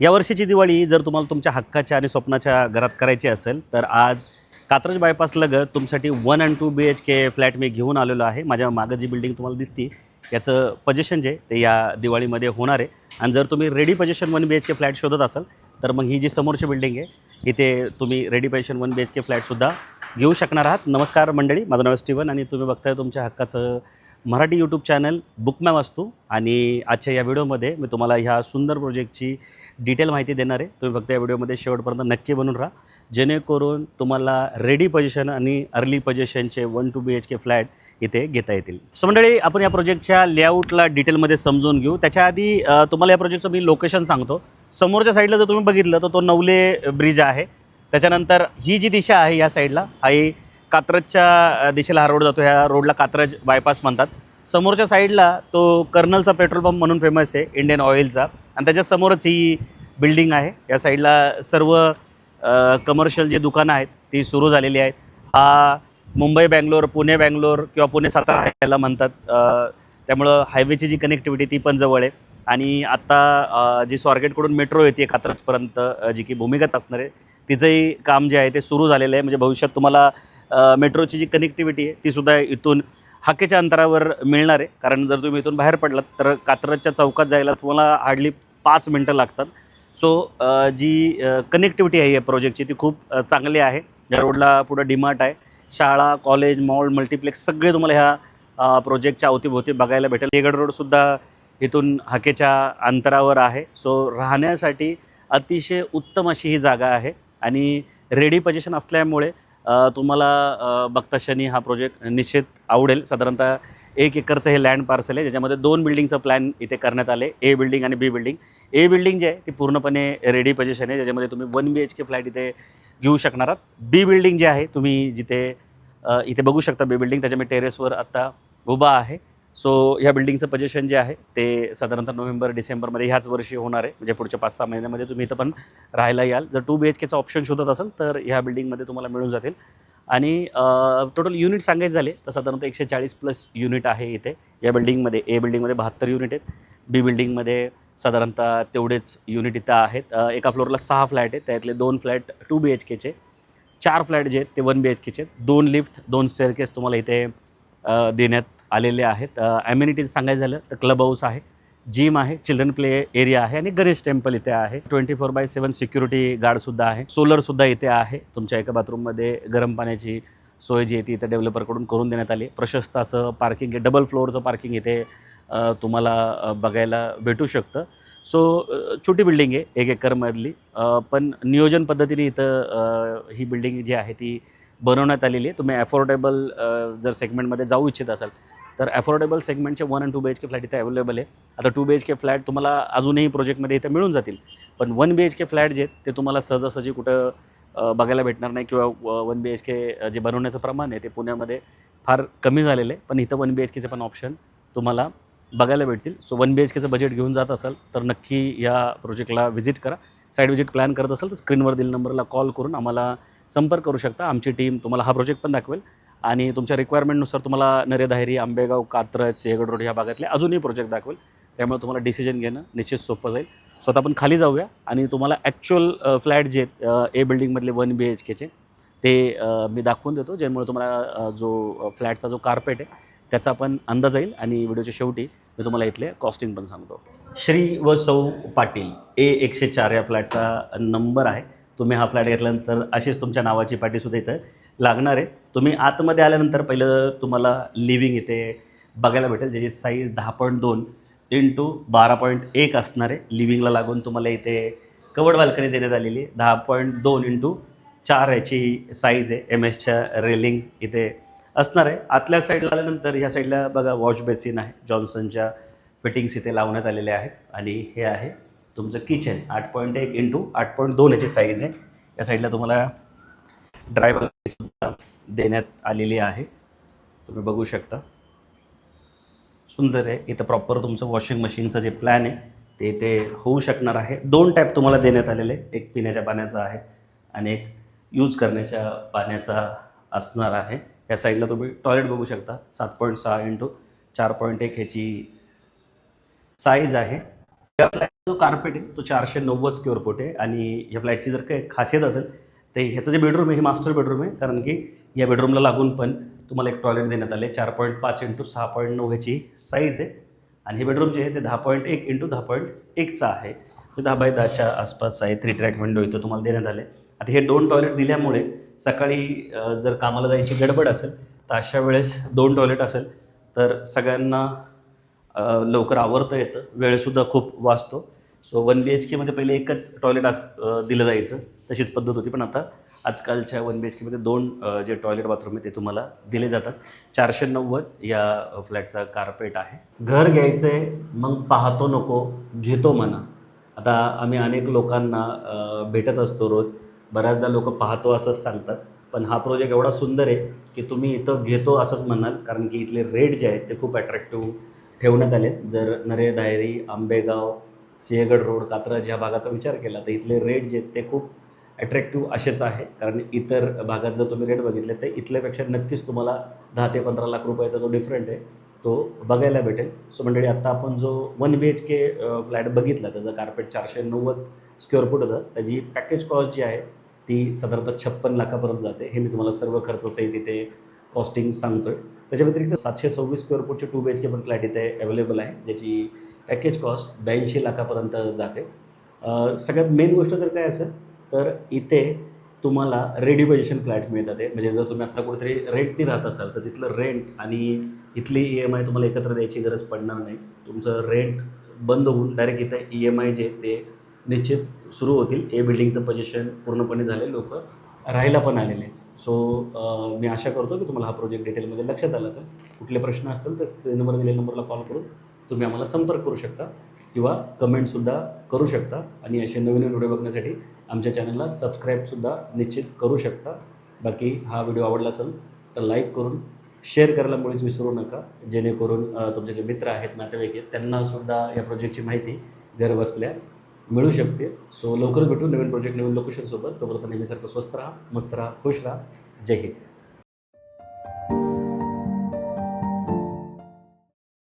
या वर्षीची दिवाळी जर तुम्हाला तुमच्या हक्काच्या आणि स्वप्नाच्या घरात करायची असेल तर आज कात्रज बायपास लगत तुमच्यासाठी 1 and 2 BHK फ्लॅट मी घेऊन आलेलो आहे। माझ्या मागं जी बिल्डिंग तुम्हाला दिसती याचं पोझिशन जे ते या दिवाळीमध्ये होणार आहे। आणि जर तुम्ही रेडी पोझिशन 1 BHK फ्लॅट शोधत असाल तर मग ही जी समोरची बिल्डिंग आहे इथे तुम्ही रेडी पोझिशन 1 BHK फ्लॅटसुद्धा घेऊ शकणार आहात। नमस्कार मंडळी, माझं नाव स्टीवन आणि तुम्ही बघताय तुमच्या हक्काचं मराठी यूट्यूब चॅनल बुकमॅ वास्तू। आणि आजच्या या व्हिडिओमध्ये मी तुम्हाला ह्या सुंदर प्रोजेक्टची डिटेल माहिती देणार आहे। तुम्ही फक्त या व्हिडिओमध्ये शेवटपर्यंत नक्की बनून राहा, जेणेकरून तुम्हाला रेडी पोझिशन आणि अर्ली पोझिशनचे 1 to BHK फ्लॅट इथे घेता येतील। सो मंडळी, आपण या प्रोजेक्टच्या लेआउटला डिटेलमध्ये समजून घेऊ। त्याच्या आधी तुम्हाला या प्रोजेक्टचं मी लोकेशन सांगतो। समोरच्या साईडला जर तुम्ही बघितलं तर तो नवले ब्रिज आहे। त्याच्यानंतर ही जी दिशा आहे या साईडला आहे कात्रजच्या दिशेला हा रोड जातो। ह्या रोडला कात्रज बायपास म्हणतात। समोरच्या साईडला तो कर्नलचा पेट्रोल पंप म्हणून फेमस आहे, इंडियन ऑइलचा। आणि त्याच्यासमोरच ही बिल्डिंग आहे। या साईडला सर्व कमर्शियल जी दुकानं आहेत ती सुरू झालेली आहेत। हा मुंबई बँगलोर, पुणे बँगलोर किंवा पुणे सातारा याला म्हणतात। त्यामुळं हायवेची जी कनेक्टिव्हिटी ती पण जवळ आहे। आणि आत्ता जी स्वारगेटकडून मेट्रो येते कात्रजपर्यंत जी की भूमिगत असणार आहे तिचंही काम जे आहे ते सुरू झालेलं आहे। म्हणजे भविष्यात तुम्हाला मेट्रोची जी कनेक्टिव्हिटी आहे तीसुद्धा इथून हाकेच्या अंतरावर मिळणार आहे। कारण जर तुम्ही इथून बाहेर पडलात तर कात्रजच्या चौकात जायला तुम्हाला हार्डली 5 मिनटं लागतात। सो जी कनेक्टिव्हिटी आहे या प्रोजेक्टची ती खूप चांगली आहे। या रोडला पुढं डीमार्ट आहे, शाळा, कॉलेज, मॉल, मल्टिप्लेक्स सगळे तुम्हाला ह्या प्रोजेक्टच्या अवतीभोवती बघायला भेटेल। हेगड रोडसुद्धा इथून हाकेच्या अंतरावर आहे। सो राहण्यासाठी अतिशय उत्तम अशी ही जागा आहे आणि रेडी पोझिशन असल्यामुळे तुम्हाला बघता क्षणी हा प्रोजेक्ट निश्चित आवडेल। साधारणतः 1 एकरचं हे लँड पार्सल आहे, ज्याच्यामध्ये 2 बिल्डिंगचं प्लॅन इथे करण्यात आले, ए बिल्डिंग आणि बी बिल्डिंग। ए बिल्डिंग जी आहे ती पूर्णपणे रेडी पोझिशन आहे, ज्याच्यामध्ये तुम्ही 1 BHK फ्लॅट इथे घेऊ शकणार आहात। बी बिल्डिंग जी आहे तुम्ही जिथे इथे बघू शकता बी बिल्डिंग, त्याच्या मी टेरेसवर आत्ता उभा आहे। सो ह्या बिल्डिंगचं पोझिशन जे आहे ते साधारणतः नोव्हेंबर-डिसेंबरमध्ये ह्याच वर्षी होणार आहे। म्हणजे पुढच्या 5-6 महिन्यामध्ये तुम्ही इथं पण राहायला याल। जर 2 BHKचा ऑप्शन शोधत असाल तर ह्या बिल्डिंगमध्ये तुम्हाला मिळून जातील। आणि टोटल युनिट सांगायचे झाले तर साधारणतः 140+ युनिट आहे इथे या बिल्डिंगमध्ये। ए बिल्डिंगमध्ये 72 युनिट आहेत, बी बिल्डिंगमध्ये साधारणतः तेवढेच युनिट इथं आहेत। एका फ्लोअरला 6 फ्लॅट आहेत, त्यातले 2 फ्लॅट 2 BHKचे, 4 फ्लॅट जे आहेत ते 1 BHKचे, 2 लिफ्ट, 2 स्टेअरकेस तुम्हाला इथे देण्यात आलेले आहेत। ॲम्युनिटीज सांगायचं झालं तर क्लब हाऊस आहे, जिम आहे, चिल्ड्रन प्ले एरिया आहे आणि गणेश टेम्पल इथे आहे। 24/7 सिक्युरिटी गार्डसुद्धा आहे, सोलरसुद्धा इथे आहे। तुमच्या एका बाथरूममध्ये गरम पाण्याची सोय जी आहे ती इथे डेव्हलपरकडून करून देण्यात आली। प्रशस्त असं पार्किंग आहे, डबल फ्लोअरचं पार्किंग इथे तुम्हाला बघायला भेटू शकतं। सो छोटी बिल्डिंग आहे 1 एकरमधली, पण नियोजन पद्धतीने इथं ही बिल्डिंग जी आहे ती बनवण्यात आलेली आहे। तुम्ही अफोर्डेबल जर सेगमेंटमध्ये जाऊ इच्छित असाल तर अफोर्डेबल सेगमेंटचे 1 and 2 BHK फ्लॅट इथे अवेलेबल आहे। आता 2 BHK फ्लॅट तुम्हाला अजूनही प्रोजेक्टमध्ये इथे मिळून जातील, पण 1 BHK फ्लॅट जे ते तुम्हाला सहजासहजी कुठं बघायला भेटणार नाही। किंवा 1 BHK जे बनवण्याचं प्रमाण आहे ते पुण्यामध्ये फार कमी झालेलं आहे, पण इथं 1 BHKचे पण ऑप्शन तुम्हाला बघायला भेटतील। सो 1 BHKचं बजेट घेऊन जात असाल तर नक्की या प्रोजेक्टला व्हिजिट करा। साईड व्हिजिट प्लॅन करत असाल तर स्क्रीनवर दिलेल्या नंबरला कॉल करून आम्हाला संपर्क करू शकता। आमची टीम तुम्हाला हा प्रोजेक्ट पण दाखवेल आणि तुमच्या रिक्वायरमेंटनुसार तुम्हाला नरेधायरी, आंबेगाव, कात्रज, सिंहगड रोड ह्या भागातले अजूनही प्रोजेक्ट दाखवेल। त्यामुळे तुम्हाला डिसिजन घेणं निश्चित सोपं जाईल। सो आता आपण खाली जाऊया आणि तुम्हाला ॲक्च्युअल फ्लॅट जे आहेत ए बिल्डिंगमधले 1 BHKचे ते मी दाखवून देतो, ज्यामुळे तुम्हाला जो फ्लॅटचा जो कार्पेट आहे त्याचा पण अंदाज येईल। आणि व्हिडिओच्या शेवटी मी तुम्हाला इथले कॉस्टिंग पण सांगतो। श्री व सौ पाटील A104 या फ्लॅटचा नंबर आहे। तुम्ही हा फ्लॅट घेतल्यानंतर अशीच तुमच्या नावाची पाटीसुद्धा इथं लागणार आहे। तुम्ही आतमध्ये आल्यानंतर पहिलं तुम्हाला लिव्हिंग इथे बघायला भेटेल, ज्याची साईज 10.2 × 12.1 असणार आहे। लिव्हिंगला लागून तुम्हाला इथे कवर्ड बाल्कनी देण्यात आलेली आहे। 10.2 × 4 याची साईज आहे। MS च्या रेलिंग्स इथे असणार आहे। आतल्या साईडला आल्यानंतर ह्या साईडला बघा वॉश बेसिन आहे, जॉन्सनच्या फिटिंग्स इथे लावण्यात आलेल्या आहेत। आणि हे आहे तुमचं किचन, 8.1 × 8.2 याची साईज आहे। या साईडला तुम्हाला ड्रायव्हर देण्यात आलेली आहे, तुम्ही बघू शकता, सुंदर आहे। इथं प्रॉपर तुमचं वॉशिंग मशीनचं जे प्लॅन आहे ते इथे होऊ शकणार आहे। 2 टॅप तुम्हाला देण्यात आलेले, एक पिण्याच्या पाण्याचा आहे आणि एक यूज करण्याच्या पाण्याचा असणार आहे। या साईडला तुम्ही टॉयलेट बघू शकता, 7.6 × 4.1 ह्याची साईज आहे। या फ्लॅटचा जो कार्पेट आहे तो 490 स्क्वेअर फूट आहे आणि या फ्लॅटची जर काही खासियत असेल तर ह्याचं जे बेडरूम आहे हे मास्टर बेडरूम आहे, कारण की या बेडरूमला लागून पण तुम्हाला एक टॉयलेट देण्यात आले. 4.5 × 6.9 ह्याची साईज आहे आणि हे बेडरूम जे आहे ते 10.1 × 10.1चं आहे. ते 10x10च्या आसपास आहे. 3 ट्रॅक विंडो इथं तुम्हाला देण्यात आले. आता हे 2 टॉयलेट दिल्यामुळे सकाळी जर कामाला जायची गडबड असेल तर अशा वेळेस 2 टॉयलेट असेल तर सगळ्यांना लवकर आवरता येतं, वेळसुद्धा खूप वाचतो. सो 1 BHKमध्ये पहिले एकच टॉयलेट दिलं जायचं, तशीच पद्धत होती. पण आता आजकालच्या 1 BHKमध्ये 2 जे टॉयलेट बाथरूम आहे ते तुम्हाला दिले जातात. 490 या फ्लॅटचा कार्पेट आहे. घर घ्यायचं आहे मग पाहतो नको घेतो म्हणा. आता आम्ही अनेक लोकांना भेटत असतो रोज. बऱ्याचदा लोक पाहतो असंच सांगतात, पण हा प्रोजेक्ट एवढा सुंदर आहे की तुम्ही इथं घेतो असंच म्हणाल, कारण की इथले रेट जे आहेत ते खूप अट्रॅक्टिव्ह ठेवण्यात आले. जर नरे दायरी, आंबेगाव, सिंहगड रोड, कात्रज ह्या भागाचा विचार केला तर इथले रेट जे आहेत ते खूप अट्रॅक्टिव्ह असेच आहे. कारण इतर भागात जर तुम्ही रेट बघितले तर इथल्यापेक्षा नक्कीच तुम्हाला 10 ते 15 लाख रुपयाचा जो डिफरंट आहे तो बघायला भेटेल. सो मंडळी, आत्ता आपण जो 1 BHK फ्लॅट बघितला त्याचं कार्पेट 490 स्क्वेअर फूट होतं. त्याची पॅकेज कॉस्ट जी आहे ती साधारणतः 56 लाखापर्यंत जाते. हे मी तुम्हाला सर्व खर्चासहित इथे कॉस्टिंग सांगतो आहे. त्याच्या व्यतिरिक्त 726 स्क्वेअर फूटचे 2 BHK पण फ्लॅट इथे अवेलेबल आहे, ज्याची पॅकेज कॉस्ट 82 लाखापर्यंत जाते. सगळ्यात मेन गोष्ट जर काय असेल तर इथे तुम्हाला रेडी पोझिशन फ्लॅट मिळतात. म्हणजे जर तुम्ही आत्ता कुठेतरी रेंटनी राहत असाल तर तिथलं रेंट आणि इथली EMI तुम्हाला एकत्र द्यायची गरज पडणार नाही. तुमचं रेंट बंद होऊन डायरेक्ट इथं EMI जे ते निश्चित सुरू होतील. ए बिल्डिंगचं पोझिशन पूर्णपणे झाले, लोक राहायला पण आलेले आहेत. सो मी आशा करतो की तुम्हाला हा प्रोजेक्ट डिटेलमध्ये लक्षात आला असेल. कुठले प्रश्न असतील तर स्क्रीनवर दिलेल्या नंबरला कॉल करून तुम्ही आम्हाला संपर्क करू शकता किंवा कमेंटसुद्धा करू शकता. आणि असे नवीन व्हिडिओ बघण्यासाठी आमच्या चॅनलला सबस्क्राईबसुद्धा निश्चित करू शकता. बाकी हा व्हिडिओ आवडला असेल तर लाईक करून शेअर करायला मुळीच विसरू नका, जेणेकरून तुमचे जे मित्र आहेत, नातेवाईक आहेत, त्यांनासुद्धा या प्रोजेक्टची माहिती घर बसल्या मिळू शकते. सो लवकरच भेटू नवीन प्रोजेक्ट नवीन लोकेशनसोबत. तोपर्यंत नेहमीसारखं स्वस्त राहा, मस्त राहा, खुश राहा. जय हिंद.